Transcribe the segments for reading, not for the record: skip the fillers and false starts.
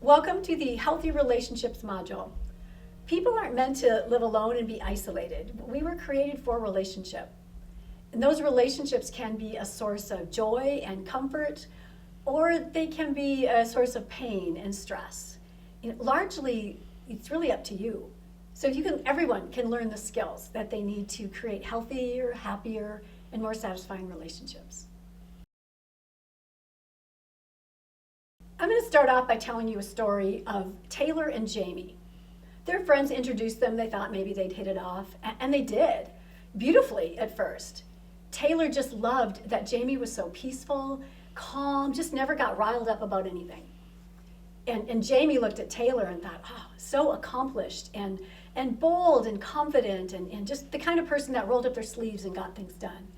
Welcome to the Healthy Relationships module. People aren't meant to live alone and be isolated. We were created for relationship. And those relationships can be a source of joy and comfort, or they can be a source of pain and stress. Largely, it's really up to you. So everyone can learn the skills that they need to create healthier, happier, and more satisfying relationships. I'm going to start off by telling you a story of Taylor and Jamie. Their friends introduced them. They thought maybe they'd hit it off, and they did, beautifully at first. Taylor just loved that Jamie was so peaceful, calm, just never got riled up about anything. And Jamie looked at Taylor and thought, oh, so accomplished and bold and confident and just the kind of person that rolled up their sleeves and got things done.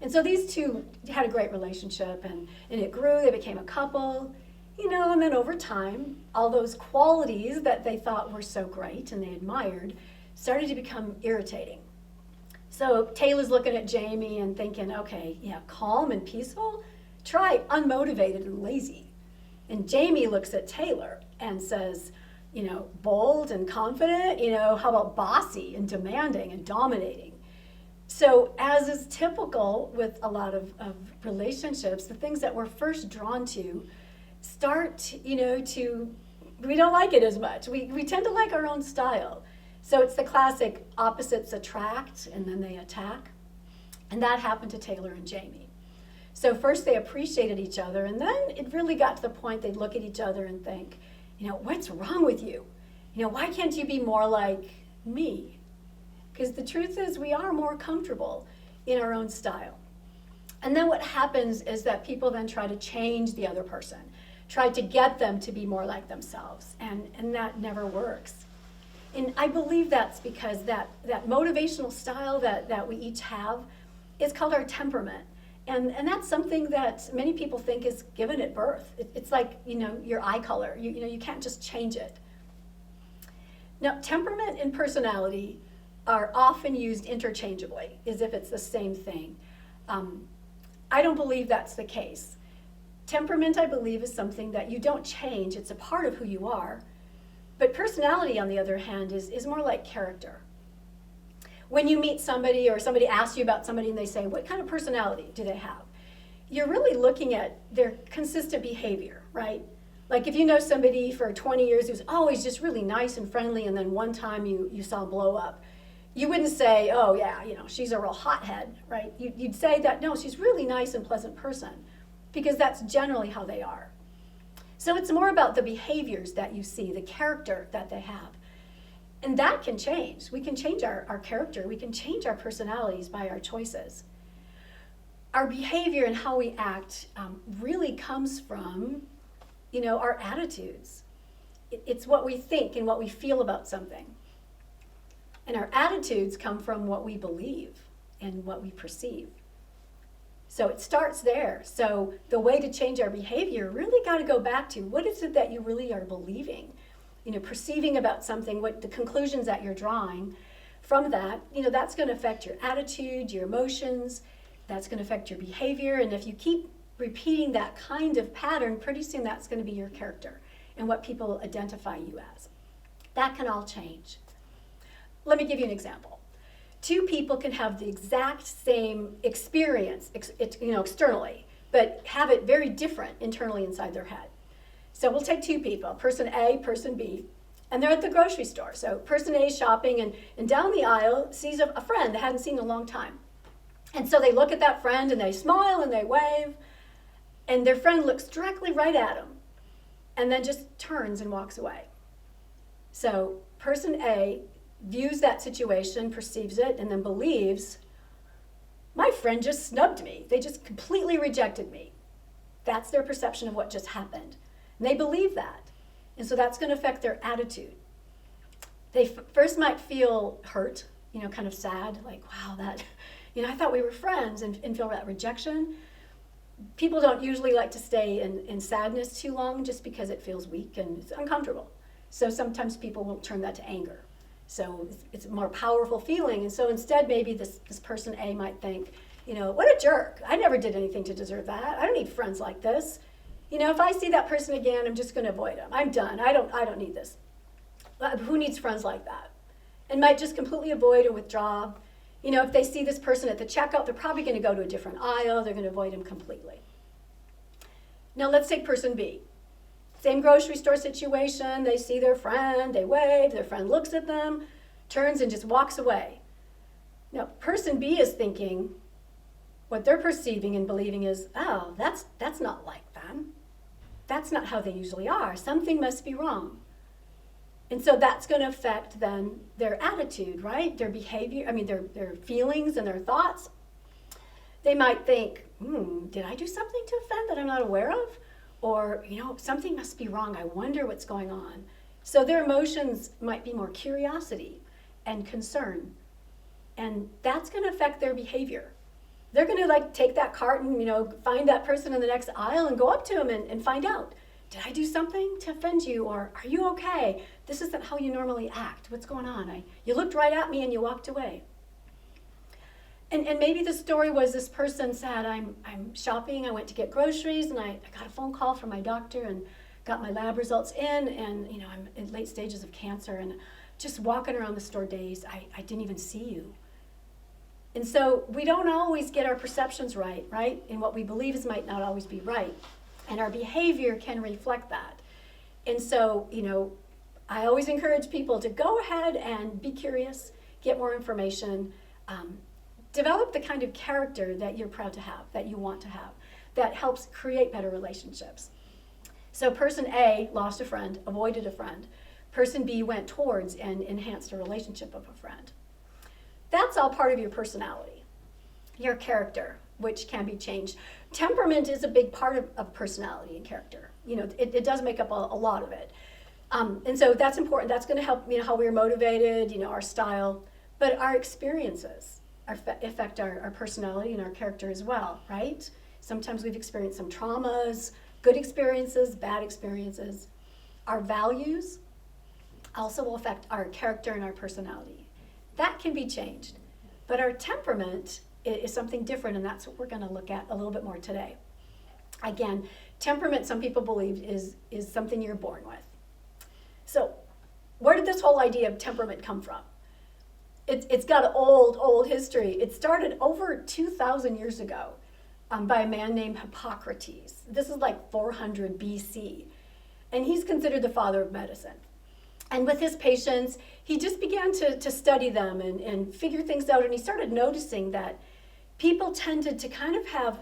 And so these two had a great relationship, and it grew. They became a couple. And then over time, all those qualities that they thought were so great and they admired started to become irritating. So Taylor's looking at Jamie and thinking, okay, yeah, calm and peaceful? Try unmotivated and lazy. And Jamie looks at Taylor and says, bold and confident, how about bossy and demanding and dominating? So as is typical with a lot of relationships, the things that we're first drawn to start, we don't like it as much. We tend to like our own style. So it's the classic opposites attract and then they attack. And that happened to Taylor and Jamie. So first they appreciated each other, and then it really got to the point they'd look at each other and think, what's wrong with you? Why can't you be more like me? Because the truth is we are more comfortable in our own style. And then what happens is that people then try to change the other person, try to get them to be more like themselves, and that never works. And I believe that's because that motivational style that we each have is called our temperament. And that's something that many people think is given at birth. It's like, your eye color. You can't just change it. Now, temperament and personality are often used interchangeably, as if it's the same thing. I don't believe that's the case. Temperament, I believe, is something that you don't change. It's a part of who you are. But personality, on the other hand, is more like character. When you meet somebody or somebody asks you about somebody and they say, what kind of personality do they have? You're really looking at their consistent behavior, right? Like if you know somebody for 20 years who's always just really nice and friendly, and then one time you saw blow up, you wouldn't say, oh yeah, she's a real hothead, right? You'd say that, no, she's really nice and pleasant person, because that's generally how they are. So it's more about the behaviors that you see, the character that they have. And that can change. We can change our character. We can change our personalities by our choices. Our behavior and how we act really comes from, our attitudes. It's what we think and what we feel about something. And our attitudes come from what we believe and what we perceive. So it starts there. So the way to change our behavior really got to go back to what is it that you really are believing, perceiving about something, what the conclusions that you're drawing from that, that's going to affect your attitude, your emotions, that's going to affect your behavior. And if you keep repeating that kind of pattern, pretty soon that's going to be your character and what people identify you as. That can all change. Let me give you an example. Two people can have the exact same experience, externally, but have it very different internally inside their head. So we'll take two people, person A, person B, and they're at the grocery store. So person A is shopping and down the aisle sees a friend they hadn't seen in a long time. And so they look at that friend and they smile and they wave, and their friend looks directly right at them and then just turns and walks away. So person A views that situation, perceives it, and then believes, my friend just snubbed me. They just completely rejected me. That's their perception of what just happened. And they believe that. And so that's going to affect their attitude. They first might feel hurt, kind of sad, like, wow, that, I thought we were friends, and feel that rejection. People don't usually like to stay in sadness too long just because it feels weak and it's uncomfortable. So sometimes people will turn that to anger. So it's a more powerful feeling. And so instead, maybe this person A might think, what a jerk. I never did anything to deserve that. I don't need friends like this. If I see that person again, I'm just going to avoid them. I'm done. I don't need this. Who needs friends like that? And might just completely avoid or withdraw. If they see this person at the checkout, they're probably going to go to a different aisle. They're going to avoid him completely. Now let's take person B. Same grocery store situation. They see their friend, they wave, their friend looks at them, turns and just walks away. Now, person B is thinking, what they're perceiving and believing is, oh, that's not like them. That's not how they usually are. Something must be wrong. And so that's going to affect then their attitude, right? Their behavior, their feelings and their thoughts. They might think, did I do something to offend that I'm not aware of? Or, something must be wrong. I wonder what's going on. So their emotions might be more curiosity and concern. And that's going to affect their behavior. They're going to take that cart and, find that person in the next aisle and go up to them and find out, did I do something to offend you? Or are you okay? This isn't how you normally act. What's going on? You looked right at me and you walked away. And maybe the story was this person said, I'm shopping, I went to get groceries, and I got a phone call from my doctor and got my lab results in, and I'm in late stages of cancer, and just walking around the store days, I didn't even see you. And so we don't always get our perceptions right? And what we believe might not always be right. And our behavior can reflect that. And so, I always encourage people to go ahead and be curious, get more information, develop the kind of character that you're proud to have, that you want to have, that helps create better relationships. So person A lost a friend, avoided a friend. Person B went towards and enhanced a relationship of a friend. That's all part of your personality, your character, which can be changed. Temperament is a big part of personality and character. It does make up a lot of it. And so that's important. That's going to help, how we're motivated, our style. But our experiences affect our personality and our character as well, right? Sometimes we've experienced some traumas, good experiences, bad experiences. Our values also will affect our character and our personality. That can be changed. But our temperament is something different, and that's what we're going to look at a little bit more today. Again, temperament, some people believe, is something you're born with. So where did this whole idea of temperament come from? It's got an old history. It started over 2,000 years ago by a man named Hippocrates. This is like 400 BC. And he's considered the father of medicine. And with his patients, he just began to study them and figure things out. And he started noticing that people tended to kind of have,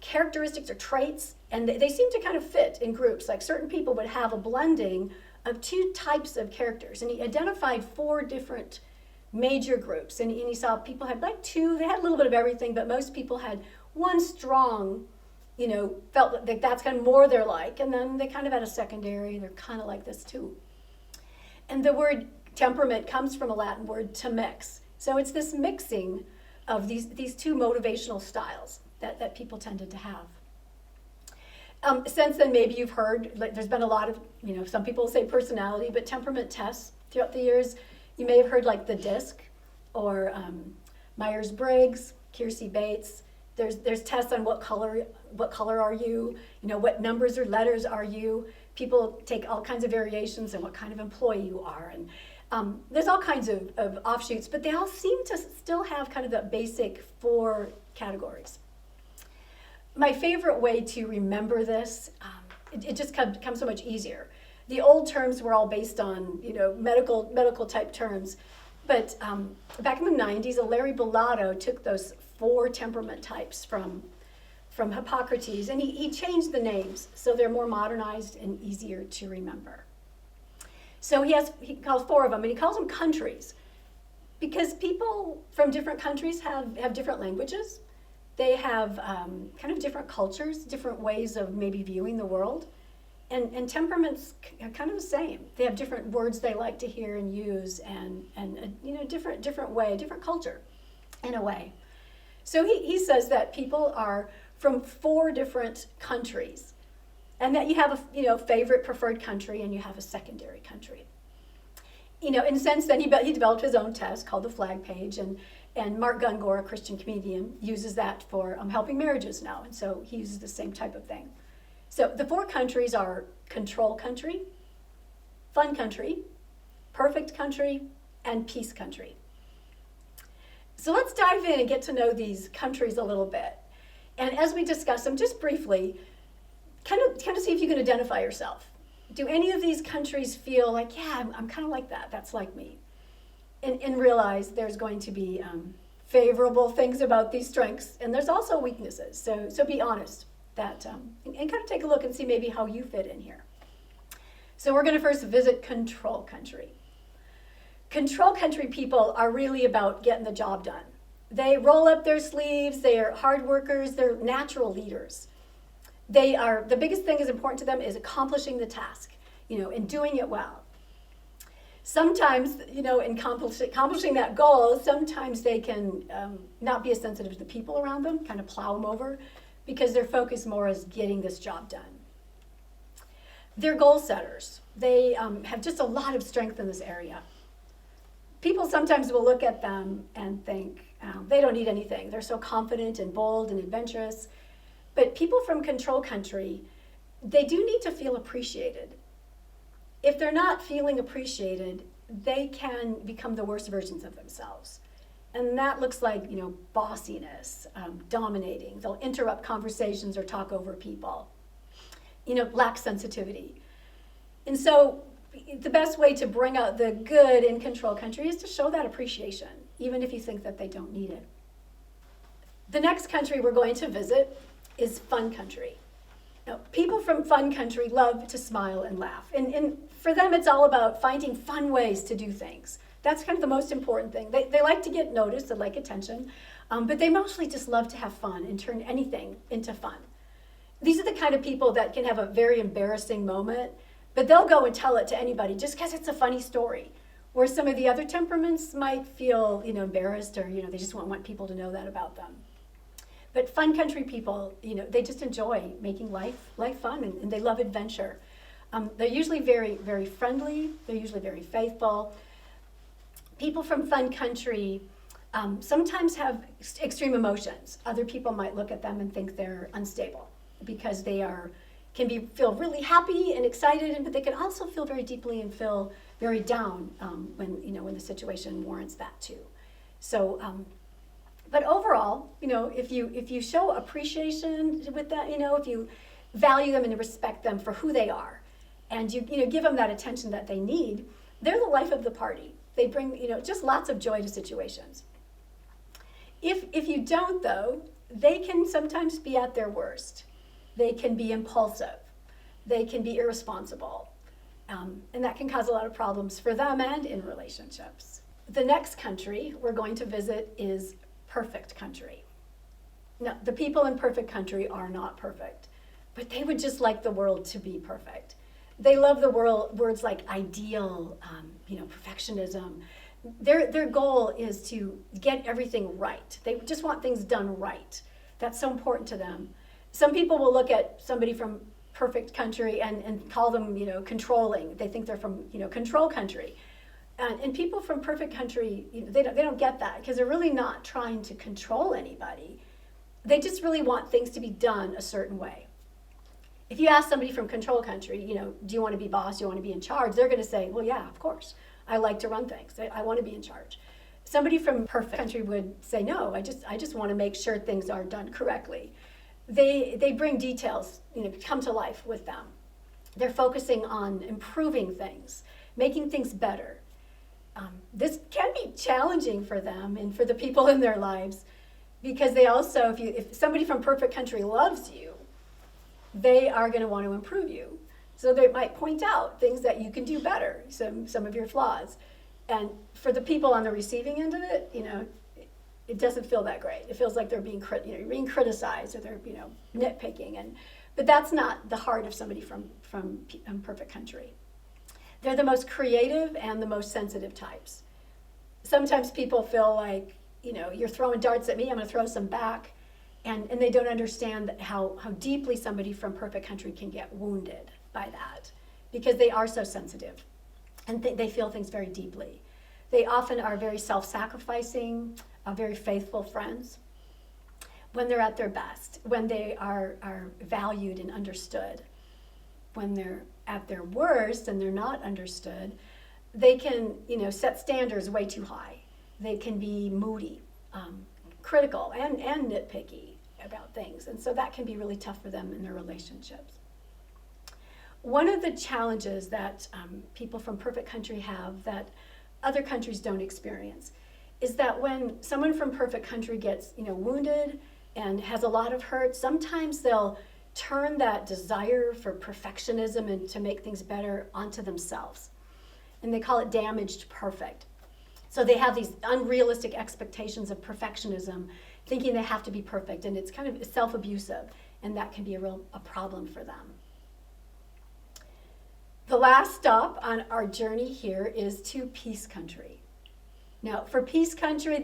characteristics or traits, and they seem to kind of fit in groups. Like certain people would have a blending of two types of characters. And he identified 4 different major groups. And he saw people had two, they had a little bit of everything, but most people had one strong, felt that that's kind of more they're like. And then they kind of had a secondary, they're kind of like this too. And the word temperament comes from a Latin word to mix. So it's this mixing of these two motivational styles that people tended to have. Since then, maybe you've heard, there's been a lot of, some people say personality, but temperament tests throughout the years. You may have heard the DISC or Myers-Briggs, Kiersey-Bates. There's tests on what color are you, what numbers or letters are you. People take all kinds of variations on what kind of employee you are. And there's all kinds of offshoots, but they all seem to still have kind of the basic 4 categories. My favorite way to remember this, it just comes so much easier. The old terms were all based on, medical type terms. But back in the 90s, Larry Bellato took those 4 temperament types from Hippocrates, and he changed the names so they're more modernized and easier to remember. So he calls 4 of them, and he calls them countries, because people from different countries have different languages. They have kind of different cultures, different ways of maybe viewing the world. And temperaments are kind of the same. They have different words they like to hear and use, and different way, different culture, in a way. So he says that people are from 4 different countries, and that you have a favorite preferred country and you have a secondary country. In a sense, then he developed his own test called the Flag Page, and Mark Gungor, a Christian comedian, uses that for helping marriages now, and so he uses the same type of thing. So the 4 countries are control country, fun country, perfect country, and peace country. So let's dive in and get to know these countries a little bit. And as we discuss them, just briefly, kind of see if you can identify yourself. Do any of these countries feel like, yeah, I'm kind of like that, that's like me? And realize there's going to be favorable things about these strengths, and there's also weaknesses. So be honest that, and kind of take a look and see maybe how you fit in here. So we're going to first visit control country. Control country people are really about getting the job done. They roll up their sleeves, they are hard workers, they're natural leaders. The biggest thing is important to them is accomplishing the task, and doing it well. Sometimes, in accomplishing that goal, sometimes they can not be as sensitive to the people around them, kind of plow them over, because their focus more is getting this job done. They're goal setters. They have just a lot of strength in this area. People sometimes will look at them and think, they don't need anything. They're so confident and bold and adventurous. But people from control country, they do need to feel appreciated. If they're not feeling appreciated, they can become the worst versions of themselves. And that looks like, bossiness, dominating. They'll interrupt conversations or talk over people. Lack sensitivity. And so the best way to bring out the good in control country is to show that appreciation, even if you think that they don't need it. The next country we're going to visit is fun country. Now, people from fun country love to smile and laugh. And for them, it's all about finding fun ways to do things. That's kind of the most important thing. They like to get noticed, they like attention, but they mostly just love to have fun and turn anything into fun. These are the kind of people that can have a very embarrassing moment, but they'll go and tell it to anybody just because it's a funny story. Where some of the other temperaments might feel, embarrassed, or they just won't want people to know that about them. But fun country people, they just enjoy making life fun, and they love adventure. They're usually very, very friendly. They're usually very faithful. People from fun country sometimes have extreme emotions. Other people might look at them and think they're unstable because they feel really happy and excited, but they can also feel very deeply and feel very down when the situation warrants that too. So. But overall, if you show appreciation with that, if you value them and respect them for who they are, and you give them that attention that they need, they're the life of the party. They bring just lots of joy to situations. If you don't, though, they can sometimes be at their worst. They can be impulsive. They can be irresponsible, and that can cause a lot of problems for them and in relationships. The next country we're going to visit is perfect country. Now, the people in perfect country are not perfect, but they would just like the world to be perfect. They love the words like ideal, perfectionism. Their goal is to get everything right. They just want things done right. That's so important to them. Some people will look at somebody from perfect country and call them, controlling. They think they're from, control country. And people from perfect country, they don't get that because they're really not trying to control anybody. They just really want things to be done a certain way. If you ask somebody from control country, do you want to be boss? Do you want to be in charge? They're going to say, well, yeah, of course. I like to run things. I want to be in charge. Somebody from perfect country would say, no, I just want to make sure things are done correctly. They bring details, come to life with them. They're focusing on improving things, making things better. This can be challenging for them and for the people in their lives because they also, if somebody from perfect country loves you, they are going to want to improve you. So they might point out things that you can do better, some of your flaws. And for the people on the receiving end of it, it doesn't feel that great. It feels like they're being criticized or they're nitpicking. But that's not the heart of somebody from perfect country. They're the most creative and the most sensitive types. Sometimes people feel like, you're throwing darts at me, I'm going to throw some back. And they don't understand how deeply somebody from perfect country can get wounded by that because they are so sensitive and they feel things very deeply. They often are very self-sacrificing, very faithful friends. when they're at their best, when they are valued and understood. When they're at their worst and they're not understood, they can, set standards way too high. They can be moody, critical, and nitpicky about things. And so that can be really tough for them in their relationships. One of the challenges that people from perfect country have that other countries don't experience is that when someone from perfect country gets, wounded and has a lot of hurt, sometimes they'll turn that desire for perfectionism and to make things better onto themselves. And they call it damaged perfect. So they have these unrealistic expectations of perfectionism, thinking they have to be perfect, and it's kind of self-abusive, and that can be a problem for them. The last stop on our journey here is to peace country. Now, for peace country,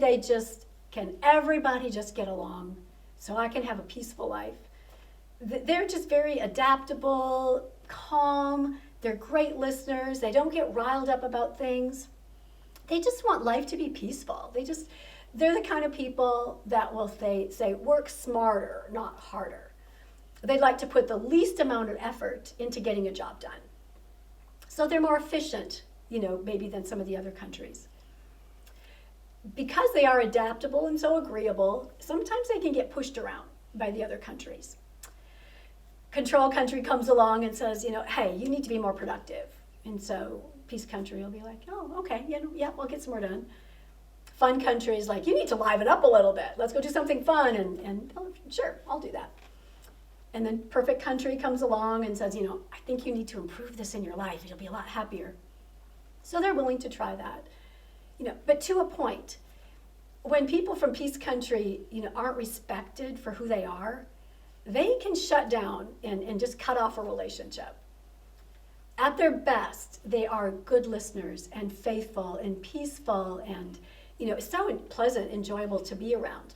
everybody just get along so I can have a peaceful life. They're just very adaptable, calm, they're great listeners, they don't get riled up about things. They just want life to be peaceful. They're the kind of people that will say work smarter, not harder. They like to put the least amount of effort into getting a job done. So they're more efficient, maybe than some of the other countries. Because they are adaptable and so agreeable, sometimes they can get pushed around by the other countries. Control country comes along and says, hey, you need to be more productive. And so peace country will be like, oh, okay, yeah, we'll get some more done. Fun country is like, you need to liven up a little bit. Let's go do something fun. And oh, sure, I'll do that. And then perfect country comes along and says, I think you need to improve this in your life. You'll be a lot happier. So they're willing to try that. But to a point, when people from peace country, aren't respected for who they are, they can shut down and just cut off a relationship. At their best, they are good listeners and faithful and peaceful and, so pleasant, enjoyable to be around.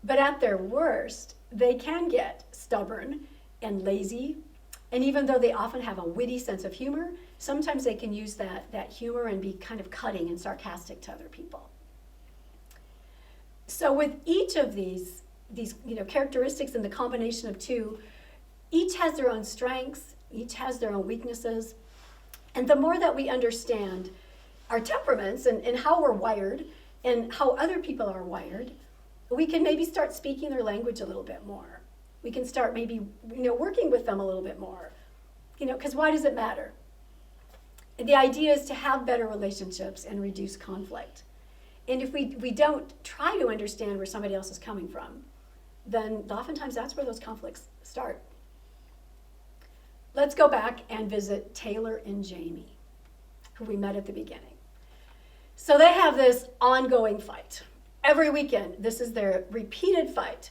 But at their worst, they can get stubborn and lazy. And even though they often have a witty sense of humor, sometimes they can use that humor and be kind of cutting and sarcastic to other people. So with each of these characteristics and the combination of two, each has their own strengths, each has their own weaknesses. And the more that we understand our temperaments and how we're wired and how other people are wired, we can maybe start speaking their language a little bit more. We can start maybe, working with them a little bit more. Because why does it matter? The idea is to have better relationships and reduce conflict. And if we don't try to understand where somebody else is coming from, then oftentimes that's where those conflicts start. Let's go back and visit Taylor and Jamie, who we met at the beginning. So they have this ongoing fight. Every weekend, this is their repeated fight.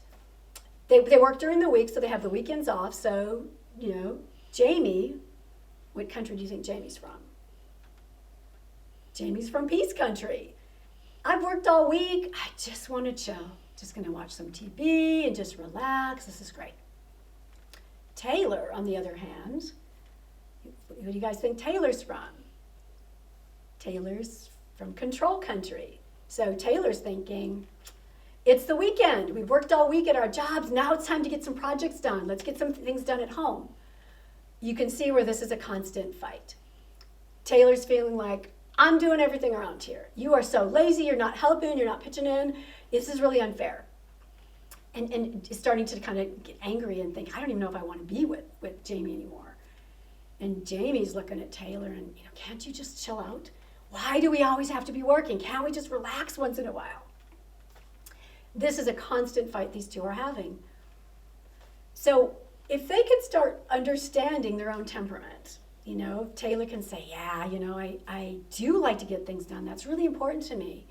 They work during the week, so they have the weekends off. So, Jamie, what country do you think Jamie's from? Jamie's from peace country. I've worked all week. I just want to chill. Just going to watch some TV and just relax. This is great. Taylor, on the other hand, who do you guys think Taylor's from? Taylor's from control country. So Taylor's thinking, it's the weekend. We've worked all week at our jobs. Now it's time to get some projects done. Let's get some things done at home. You can see where this is a constant fight. Taylor's feeling like, I'm doing everything around here. You are so lazy. You're not helping. You're not pitching in. This is really unfair. And starting to kind of get angry and think, I don't even know if I want to be with Jamie anymore. And Jamie's looking at Taylor and, can't you just chill out? Why do we always have to be working? Can't we just relax once in a while? This is a constant fight these two are having. So if they could start understanding their own temperament, Taylor can say, yeah, I do like to get things done. That's really important to me.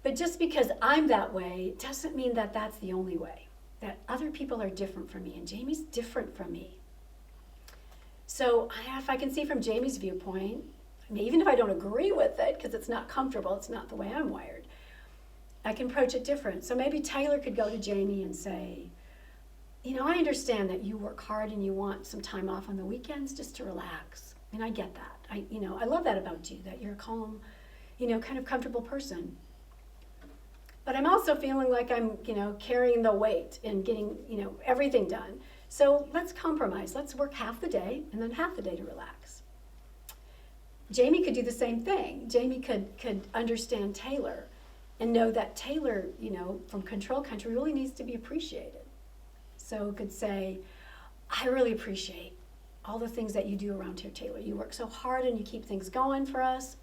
But just because I'm that way doesn't mean that that's the only way. That other people are different from me, and Jamie's different from me. So if I can see from Jamie's viewpoint, even if I don't agree with it, because it's not comfortable, it's not the way I'm wired, I can approach it different. So maybe Taylor could go to Jamie and say, I understand that you work hard and you want some time off on the weekends just to relax. And I get that. I love that about you, that you're a calm, kind of comfortable person. but I'm also feeling like I'm, carrying the weight and getting, everything done. So let's compromise. Let's work half the day and then half the day to relax. Jamie could do the same thing. Jamie could understand Taylor and know that Taylor, from Control Country really needs to be appreciated. So could say, I really appreciate all the things that you do around here, Taylor. You work so hard and you keep things going for us.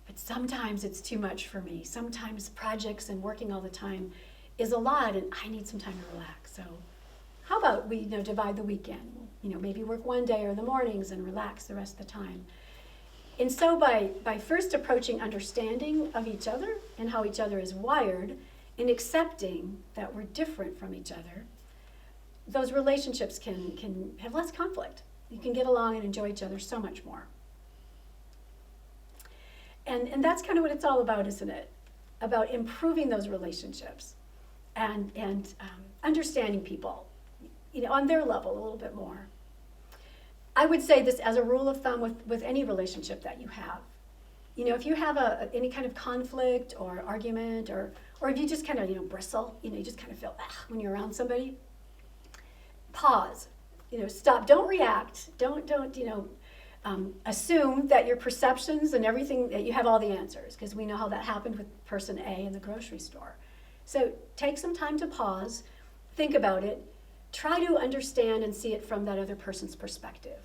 But sometimes it's too much for me. Sometimes projects and working all the time is a lot and I need some time to relax. So how about we divide the weekend? Maybe work one day or the mornings and relax the rest of the time. And so by first approaching understanding of each other and how each other is wired and accepting that we're different from each other, those relationships can have less conflict. You can get along and enjoy each other so much more. And that's kind of what it's all about, isn't it? About improving those relationships and understanding people, on their level a little bit more. I would say this as a rule of thumb with any relationship that you have. If you have any kind of conflict or argument or if you just kind of, bristle, you just kind of feel when you're around somebody, pause, stop, don't react, don't assume that your perceptions and everything, that you have all the answers, because we know how that happened with person A in the grocery store. So take some time to pause, think about it, try to understand and see it from that other person's perspective.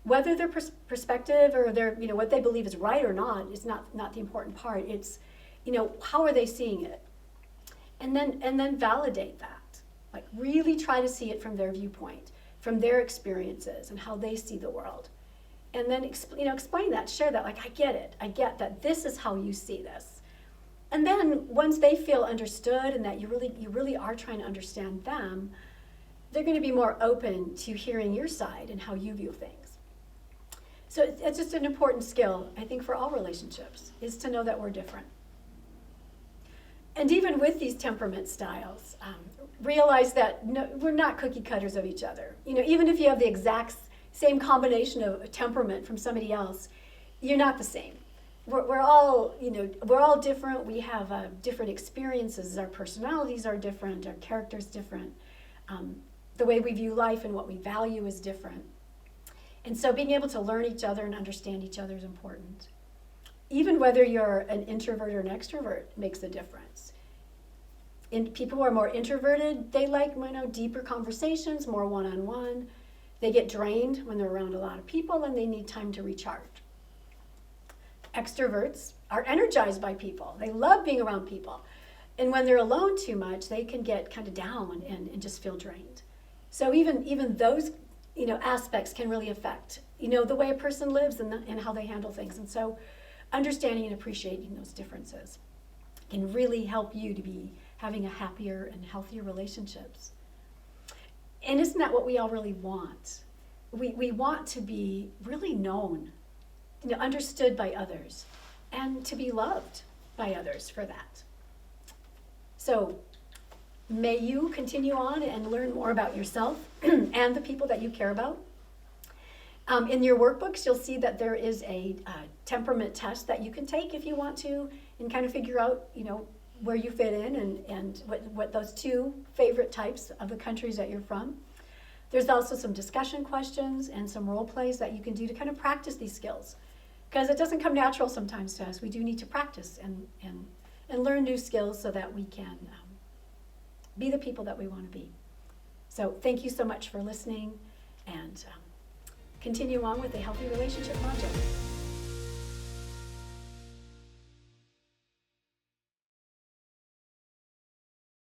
Whether their perspective or their, what they believe is right or not is not the important part. It's, how are they seeing it? And then validate that. Like really try to see it from their viewpoint, from their experiences and how they see the world. And then, explain that, share that, like, I get it. I get that this is how you see this. And then once they feel understood and that you really are trying to understand them, they're going to be more open to hearing your side and how you view things. So it's just an important skill, I think, for all relationships, is to know that we're different. And even with these temperament styles, realize that we're not cookie cutters of each other. Even if you have the exact same combination of temperament from somebody else, you're not the same. We're all different. We have different experiences. Our personalities are different. Our character's different. The way we view life and what we value is different. And so being able to learn each other and understand each other is important. Even whether you're an introvert or an extrovert makes a difference. And people who are more introverted, they like deeper conversations, more one-on-one. They get drained when they're around a lot of people and they need time to recharge. Extroverts are energized by people. They love being around people. And when they're alone too much, they can get kind of down and just feel drained. So even those aspects can really affect the way a person lives and how they handle things. And so understanding and appreciating those differences can really help you to be having a happier and healthier relationships. And isn't that what we all really want? We want to be really known, understood by others, and to be loved by others for that. So may you continue on and learn more about yourself and the people that you care about. In your workbooks, you'll see that there is a temperament test that you can take if you want to and kind of figure out, where you fit in and what those two favorite types of the countries that you're from. There's also some discussion questions and some role plays that you can do to kind of practice these skills, because it doesn't come natural sometimes to us. We do need to practice and learn new skills so that we can be the people that we want to be. So thank you so much for listening, and continue on with the Healthy Relationship Project.